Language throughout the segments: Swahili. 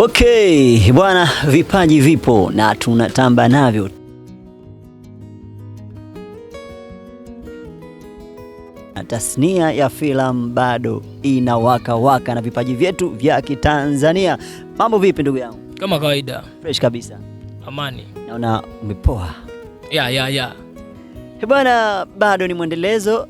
Okay, bwana, vipaji vipo na tunatamba navyo. Tasnia ya filamu bado inawaka waka na vipaji vyetu vya Kitanzania. Mambo vipi ndugu yangu? Kama kawaida. Fresh kabisa. Amani. Naona umepoa. Ya. Bwana, bado ni mwendelezo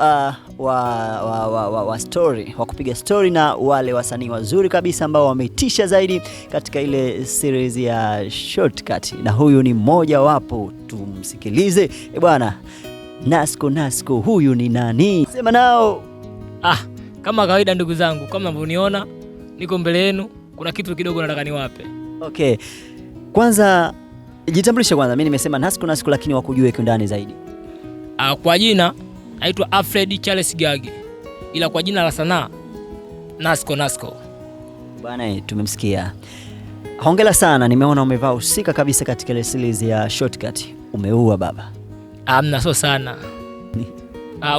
wa story, wa kupiga story na wale wasanii wazuri kabisa ambao wametisha zaidi katika ile series ya Shortcut, na huyu ni mmoja wapo. Tumsikilize. Bwana, Nasco, huyu ni nani? Sema nao. Kama kawaida ndugu zangu, kama mnavyoniona niko mbele yenu, kuna kitu kidogo nataka niwape. Okay. Kwanza jitambulishe kwanza. Mimi nimesema Nasco lakini wakujue kwa ndani zaidi. Kwa jina naitwa Alfred Charles Gage, ila kwa jina la sanaa Nasco. Bwana, tumemsikia. Hongera sana, nimeona umevaa usika kabisa katika ile series ya Shortcut. Umeua baba. Amna so sana.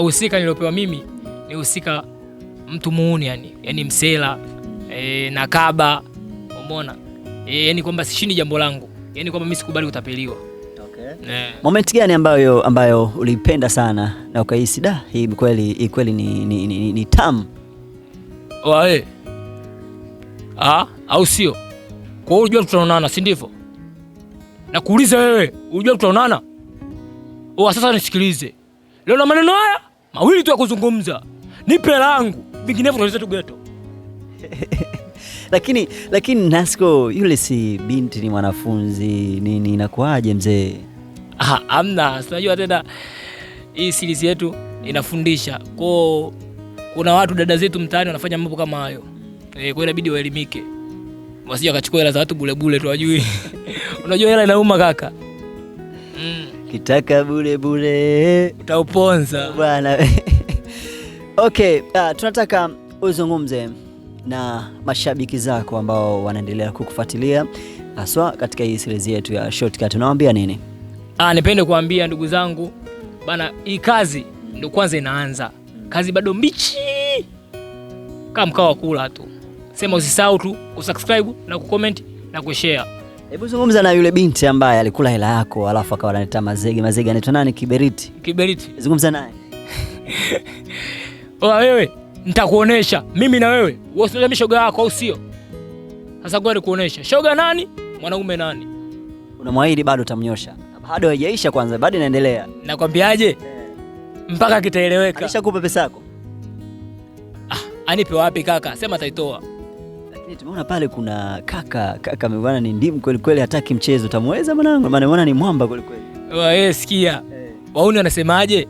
Usika nilopewa mimi ni usika mtu muuni yani msela na kaba. Umeona? Yani kwamba sishini jambo langu. Yani kwamba mimi sikubali kutapeliwa. Okay. Moment gani ambayo ulipenda sana na ukahisi hii kweli ni tamu? Au sio? Kwa hiyo unajua tutaonana, si ndivyo? Nakuuliza wewe, unajua tutaonana? Sasa nisikilize. Leo na maneno haya mawili tu ya kuzungumza. Nipe langu, vinginevyo tunaweza tu geto. Lakini Nasco yule si binti, ni mwanafunzi nini, inakuaje mzee? Amna, unajua tena hii series yetu inafundisha. Kuna watu dada zetu mtaani wanafanya mambo kama hayo. Kwa hiyo inabidi waelimike. Wasije akachukua hela za watu bure tu wajui. Unajua hela inauma kaka. Kitaka bure utauponza bwana. Okay, tunataka uzungumze na mashabiki zako ambao wanaendelea kukufuatilia haswa katika hii series yetu ya Shortcut. Unawaambia nini? Nipende kuambia ndugu zangu bana, hii kazi ndio kwanza inaanza. Kazi bado mbichi. Kama mkao wa kula tu. Sema usisahau tu kusubscribe na kucomment na kushare. Hebu zungumza na yule binti ambaye alikula hela yako alafu akawa analeta mazege anaitwa nani? Kiberiti. Zungumza naye. Wewe nitakuonesha mimi na wewe. Wewe usileme shoga yako au sio? Sasa ngoja nikuonesha. Shoga nani? Mwanaume nani? Unamwahidi bado utamnyosha? Bado haijaisha kwanza, bado inaendelea. Nakwambiaje? Mpaka kitaeleweka. Alishakupa pesa yako? Anipe wapi kaka? Sema taitoa. Lakini tumeona pale kuna kaka amebwana ni ndimu kweli, hataki mchezo. Utamweza mwanangu? Maana unaona ni mwamba kweli. Sikia. Wauni wanasemaje?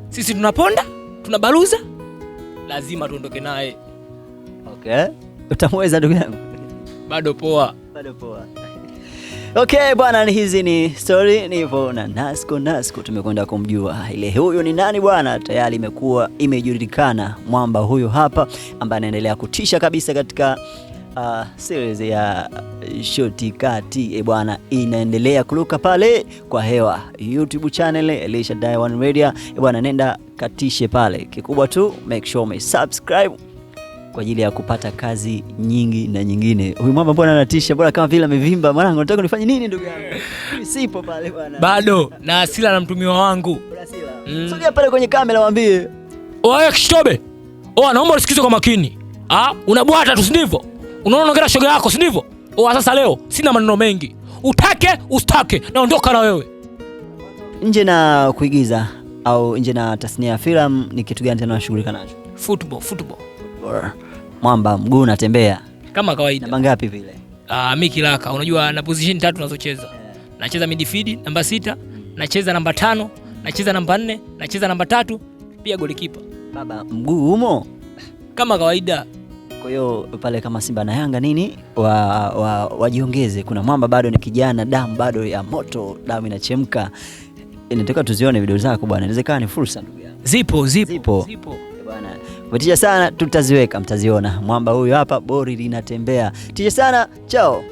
Sisi tunaponda, tunabaluza, lazima tuondoke naye. Okay. Utamweza ndugu yangu? Bado poa. Okay bwana, hizi ni story nipo na Nasco. Tumekwenda kumjua ile huyo ni nani bwana. Tayari imekuwa imejulikana mwamba huyo hapa ambaye anaendelea kutisha kabisa katika series ya Shortcut. Bwana, inaendelea kuruka pale kwa hewa YouTube channel Elisha Diamond Media. Bwana, nenda katishe pale. Kikubwa tu make sure umesubscribe kwa ajili ya kupata kazi nyingi na nyingine. Huyu mama mbona anatisha? Bora kama vile amevimba. Mwanangu, unataka nifanye nini ndugu yangu? Sipo pale bwana. Bado na hasira na mtumiwa wangu. Sogea pale kwenye kamera waambie. Kishtobe. Naomba usikize kwa makini. Unabwata tu, si ndivyo? Unaona ngera shoga yako, si ndivyo? Sasa leo sina maneno mengi. Utake ustake naondoka na wewe. Nje na kuigiza au nje na tasnia ya filamu, ni kitu gani tena unashughulika nacho? Football. Mwamba, mguu unatembea kama kawaida. Namba ngapi vile? Mimi kilaka. Unajua na position 3 tunazocheza. Nacheza midfield namba 6, nacheza namba 5, nacheza namba 4, nacheza namba 3, pia goalkeeper. Baba, mguu humo kama kawaida. Kwa hiyo pale kama Simba na Yanga nini wajiongeze. Kuna mwamba bado ni kijana, damu bado ya moto, damu inachemka. Inataka tuzione video zako bwana. Inawezekana ni fursa ndugu yangu. Zipo. Bwana, umetisha sana, tutaziweka mtaziona. Mwamba huyu hapa, bori linatembea. Tisha sana, chao.